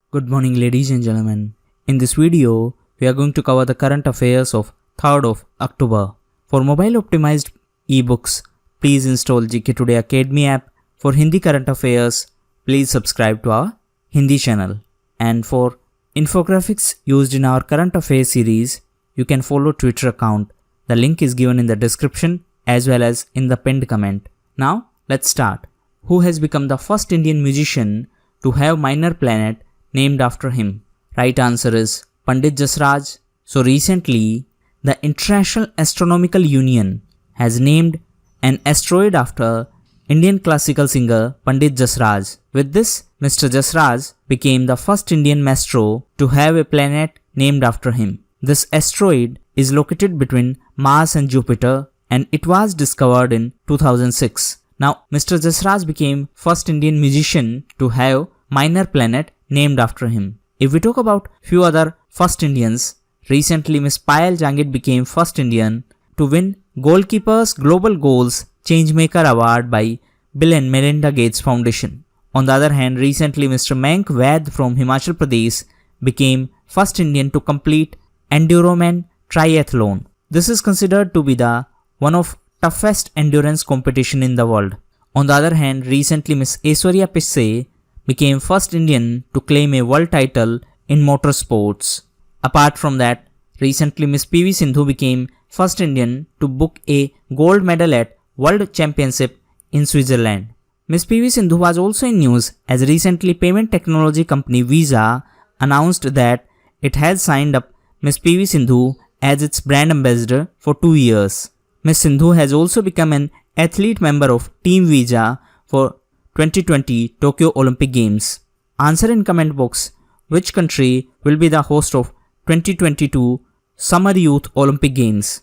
Good morning ladies and gentlemen. In this video, we are going to cover the current affairs of 3rd of October. For mobile optimized ebooks, please install GKToday Academy app. For Hindi current affairs, please subscribe to our Hindi channel. And for infographics used in our current affairs series, you can follow Twitter account. The link is given in the description as well as in the pinned comment. Now, let's start. Who has become the first Indian musician to have minor planet named after him? Right answer is Pandit Jasraj. So recently, the International Astronomical Union has named an asteroid after Indian classical singer Pandit Jasraj. With this, Mr. Jasraj became the first Indian maestro to have a planet named after him. This asteroid is located between Mars and Jupiter and it was discovered in 2006. Now, Mr. Jasraj became first Indian musician to have minor planet named after him. If we talk about few other first Indians, recently Ms. Payal Jangid became first Indian to win Goalkeepers Global Goals Changemaker Award by Bill and Melinda Gates Foundation. On the other hand, recently Mr. Mayank Vaid from Himachal Pradesh became first Indian to complete Enduroman Triathlon. This is considered to be the one of toughest endurance competition in the world. On the other hand, recently Ms. Aishwarya Pisse became first Indian to claim a world title in motorsports. Apart from that, recently Ms. PV Sindhu became first Indian to book a gold medal at World Championship in Switzerland. Ms. PV Sindhu was also in news as recently payment technology company Visa announced that it has signed up Ms. PV Sindhu as its brand ambassador for 2 years. Ms. Sindhu has also become an athlete member of Team Visa for 2020 Tokyo Olympic Games. Answer in comment box which country will be the host of 2022 Summer Youth Olympic Games.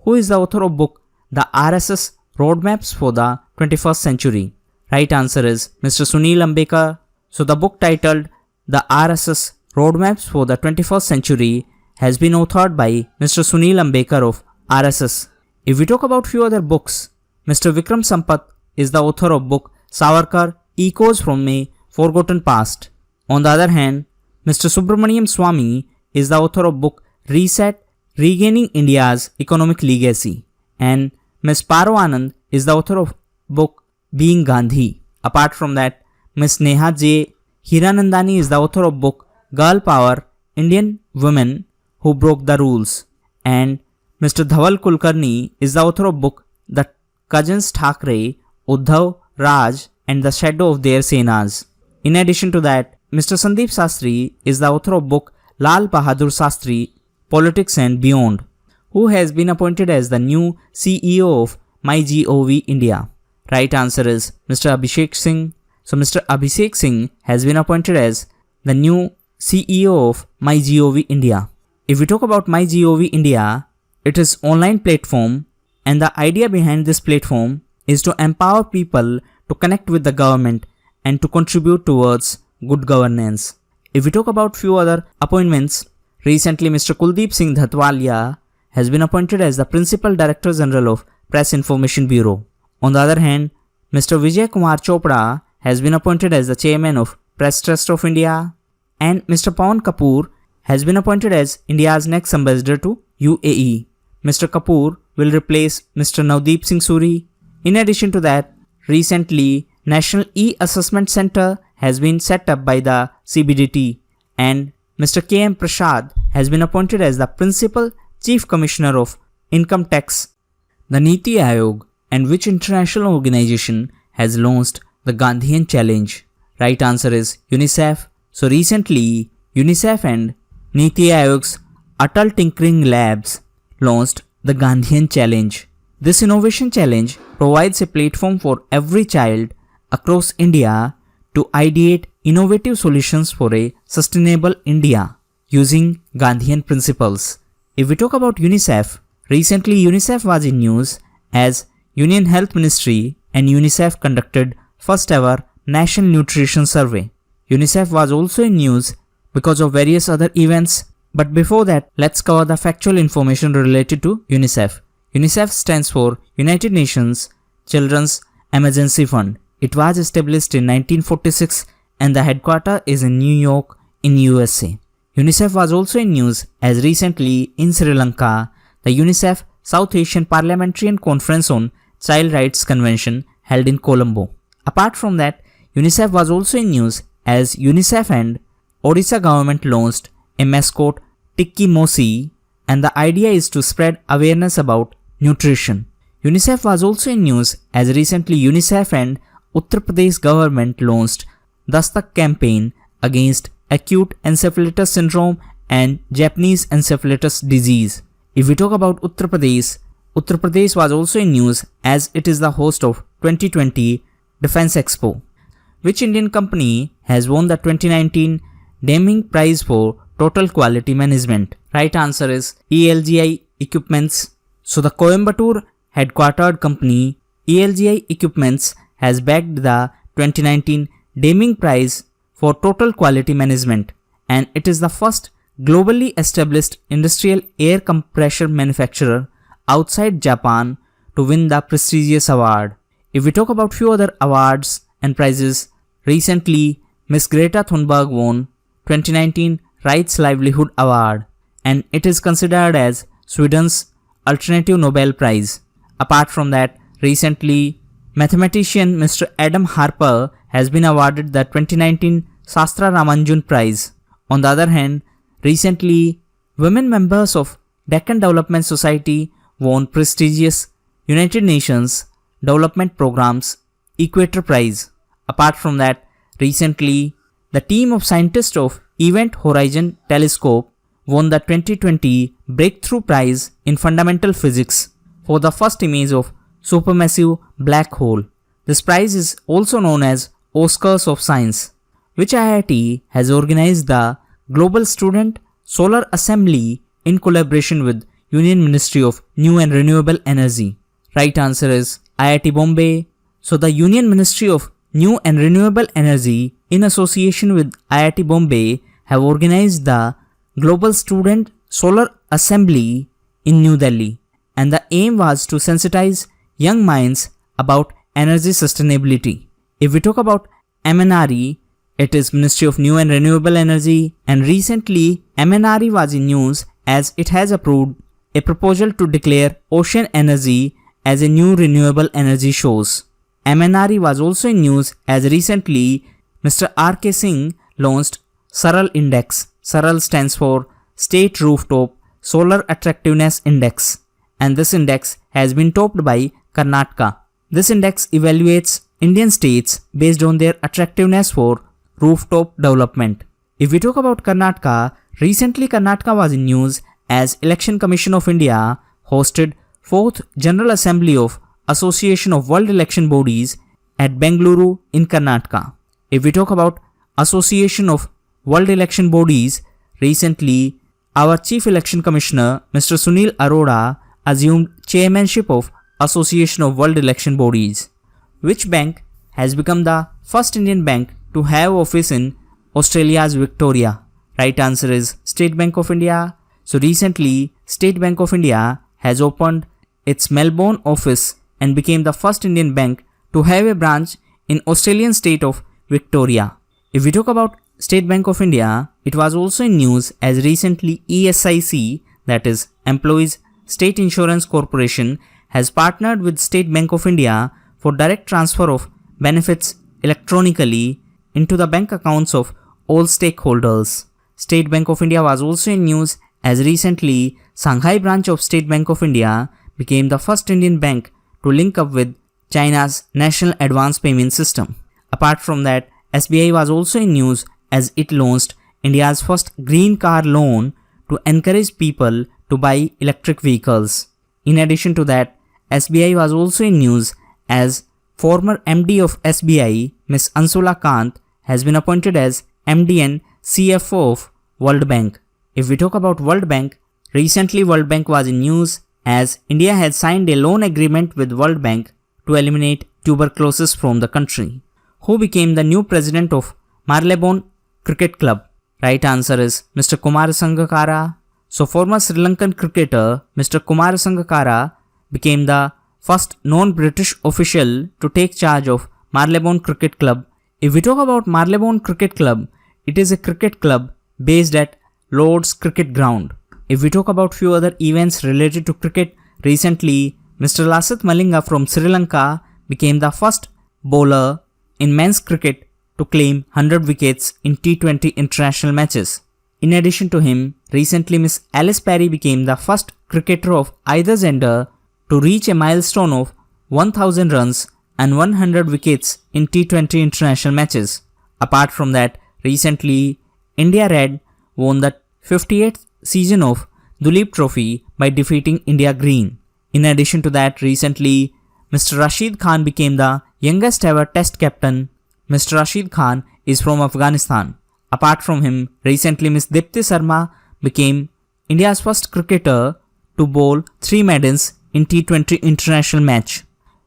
Who is the author of book The RSS Roadmaps for the 21st Century? Right answer is Mr. Sunil Ambekar. So the book titled The RSS Roadmaps for the 21st Century has been authored by Mr. Sunil Ambekar of RSS. If we talk about few other books, Mr. Vikram Sampath is the author of book Savarkar Echoes from a Forgotten Past. On the other hand, Mr. Subramaniam Swamy is the author of book Reset Regaining India's Economic Legacy. And Ms. Paro Anand is the author of book Being Gandhi. Apart from that, Ms. Neha J. Hiranandani is the author of book Girl Power Indian Women Who Broke the Rules. And Mr. Dhaval Kulkarni is the author of book The Cousins Thackeray, Uddhav, Raj and the Shadow of Their Senas. In addition to that, Mr. Sandeep Sastry is the author of book Lal Bahadur Sastry, Politics and Beyond, who has been appointed as the new CEO of MyGov India. Right answer is Mr. Abhishek Singh. So Mr. Abhishek Singh has been appointed as the new CEO of MyGov India. If we talk about MyGov India, it is an online platform and the idea behind this platform is to empower people to connect with the government and to contribute towards good governance. If we talk about few other appointments, recently Mr. Kuldeep Singh Dhatwalia has been appointed as the Principal Director General of Press Information Bureau. On the other hand, Mr. Vijay Kumar Chopra has been appointed as the Chairman of Press Trust of India, and Mr. Pawan Kapoor has been appointed as India's next ambassador to UAE. Mr. Kapoor will replace Mr. Navdeep Singh Suri. In addition to that, recently National E-Assessment Center has been set up by the CBDT and Mr. K.M. Prasad has been appointed as the Principal Chief Commissioner of Income Tax. The NITI Aayog and which international organization has launched the Gandhian Challenge? Right answer is UNICEF. So recently, UNICEF and NITI Aayog's Atal Tinkering Labs launched the Gandhian Challenge. This innovation challenge provides a platform for every child across India to ideate innovative solutions for a sustainable India using Gandhian principles. If we talk about UNICEF, recently UNICEF was in news as Union Health Ministry and UNICEF conducted first ever National Nutrition Survey. UNICEF was also in news because of various other events, but before that, let's cover the factual information related to UNICEF. UNICEF stands for United Nations Children's Emergency Fund. It was established in 1946 and the headquarters is in New York, in USA. UNICEF was also in news as recently in Sri Lanka, the UNICEF South Asian Parliamentarian Conference on Child Rights Convention held in Colombo. Apart from that, UNICEF was also in news as UNICEF and Odisha government launched a mascot Tikki Mosi, and the idea is to spread awareness about nutrition. UNICEF was also in news as recently UNICEF and Uttar Pradesh government launched Dastak campaign against acute encephalitis syndrome and Japanese encephalitis disease. If we talk about Uttar Pradesh was also in news as it is the host of 2020 Defense Expo. Which Indian company has won the 2019 Deming Prize for Total Quality Management? Right answer is ELGI Equipments. So the Coimbatore headquartered company ELGI Equipments has bagged the 2019 Deming Prize for Total Quality Management, and it is the first globally established industrial air compressor manufacturer outside Japan to win the prestigious award. If we talk about few other awards and prizes, recently Miss Greta Thunberg won 2019 Rights Livelihood Award, and it is considered as Sweden's alternative Nobel Prize. Apart from that, recently mathematician Mr. Adam Harper has been awarded the 2019 Sastra Ramanujam Prize. On the other hand, recently women members of Deccan Development Society won prestigious United Nations Development Program's Equator Prize. Apart from that, recently the team of scientists of Event Horizon Telescope won the 2020 Breakthrough Prize in Fundamental Physics for the first image of supermassive black hole. This prize is also known as Oscars of Science. Which IIT has organized the Global Student Solar Assembly in collaboration with Union Ministry of New and Renewable Energy? Right answer is IIT Bombay. So the Union Ministry of New and Renewable Energy in association with IIT Bombay have organized the Global Student Solar Assembly in New Delhi, and the aim was to sensitize young minds about energy sustainability. If we talk about MNRE, it is Ministry of New and Renewable Energy, and recently MNRE was in news as it has approved a proposal to declare ocean energy as a new renewable energy source. MNRE was also in news as recently Mr. R.K. Singh launched SARAL Index. SARAL stands for State Rooftop Solar Attractiveness Index, and this index has been topped by Karnataka. This index evaluates Indian states based on their attractiveness for rooftop development. If we talk about Karnataka, recently Karnataka was in news as Election Commission of India hosted 4th General Assembly of Association of World Election Bodies at Bengaluru in Karnataka. If we talk about Association of World Election Bodies, recently our Chief Election Commissioner Mr. Sunil Arora assumed chairmanship of Association of World Election Bodies. Which bank has become the first Indian bank to have office in Australia's Victoria? Right answer is State Bank of India. So recently, State Bank of India has opened its Melbourne office and became the first Indian bank to have a branch in Australian state of Victoria. If we talk about State Bank of India, it was also in news as recently ESIC, that is Employees State Insurance Corporation, has partnered with State Bank of India for direct transfer of benefits electronically into the bank accounts of all stakeholders. State Bank of India was also in news as recently Shanghai branch of State Bank of India became the first Indian bank to link up with China's National Advance Payment System. Apart from that, SBI was also in news as it launched India's first green car loan to encourage people to buy electric vehicles. In addition to that, SBI was also in news as former MD of SBI, Ms. Ansula Kant, has been appointed as MD and CFO of World Bank. If we talk about World Bank, recently World Bank was in news as India had signed a loan agreement with World Bank to eliminate tuberculosis from the country. Who became the new president of Marylebone Cricket Club? Right answer is Mr. Kumar Sangakkara. So former Sri Lankan cricketer Mr. Kumar Sangakkara became the first non-British official to take charge of Marylebone Cricket Club. If we talk about Marylebone Cricket Club, it is a cricket club based at Lord's Cricket Ground. If we talk about few other events related to cricket, recently Mr. Lasith Malinga from Sri Lanka became the first bowler in men's cricket to claim 100 wickets in T20 international matches. In addition to him, recently Miss Alice Perry became the first cricketer of either gender to reach a milestone of 1000 runs and 100 wickets in T20 international matches. Apart from that, recently India Red won the 58th season of Duleep Trophy by defeating India Green. In addition to that, recently Mr. Rashid Khan became the youngest ever test captain. Mr. Rashid Khan is from Afghanistan. Apart from him, recently Ms. Dipti Sharma became India's first cricketer to bowl 3 maidens in T20 international match.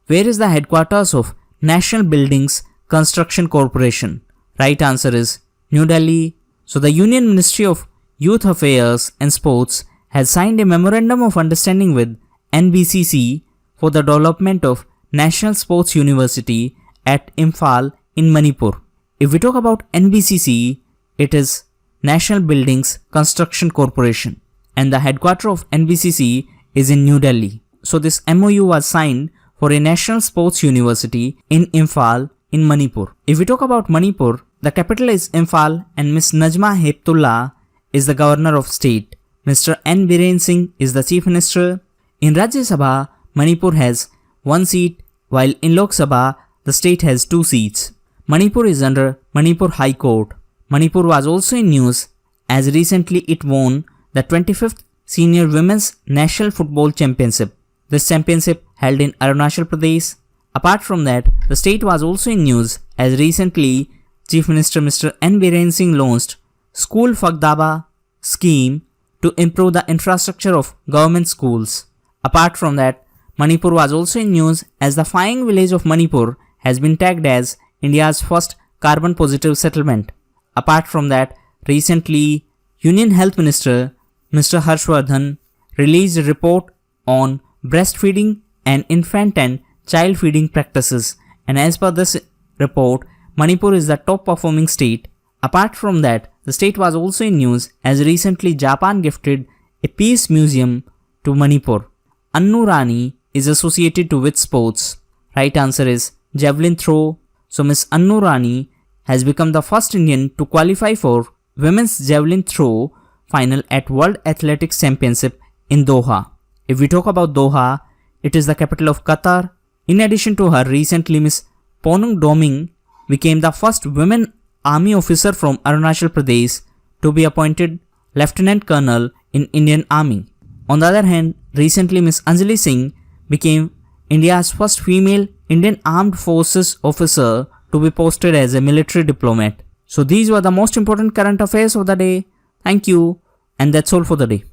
Where is the headquarters of National Buildings Construction Corporation? Right answer is New Delhi. So the Union Ministry of Youth Affairs and Sports has signed a memorandum of understanding with NBCC for the development of National Sports University at Imphal in Manipur. If we talk about NBCC, it is National Buildings Construction Corporation, and the headquarters of NBCC is in New Delhi. So this MOU was signed for a National Sports University in Imphal in Manipur. If we talk about Manipur, the capital is Imphal and Ms. Najma Heptullah is the governor of state. Mr. N. Biren Singh is the chief minister. In Rajya Sabha, Manipur has 1 seat, while in Lok Sabha, the state has 2 seats. Manipur is under Manipur High Court. Manipur was also in news as recently it won the 25th Senior Women's National Football Championship. This championship held in Arunachal Pradesh. Apart from that, the state was also in news as recently Chief Minister Mr. N. Biren Singh launched School Fagdaba scheme to improve the infrastructure of government schools. Apart from that, Manipur was also in news as the Phaing village of Manipur has been tagged as India's first carbon positive settlement. Apart from that, recently Union Health Minister Mr. Harshvardhan released a report on breastfeeding and infant and child feeding practices, and as per this report, Manipur is the top performing state. Apart from that, the state was also in news as recently Japan gifted a peace museum to Manipur. Annu Rani is associated to which sports? Right answer is javelin throw. So Miss Annu Rani has become the first Indian to qualify for women's javelin throw final at World Athletics Championship in Doha. If we talk about Doha, it is the capital of Qatar. In addition to her, recently Miss Ponung Doming became the first women army officer from Arunachal Pradesh to be appointed Lieutenant Colonel in Indian Army. On the other hand, recently Miss Anjali Singh became India's first female Indian Armed Forces officer to be posted as a military diplomat. So these were the most important current affairs of the day. Thank you, and that's all for the day.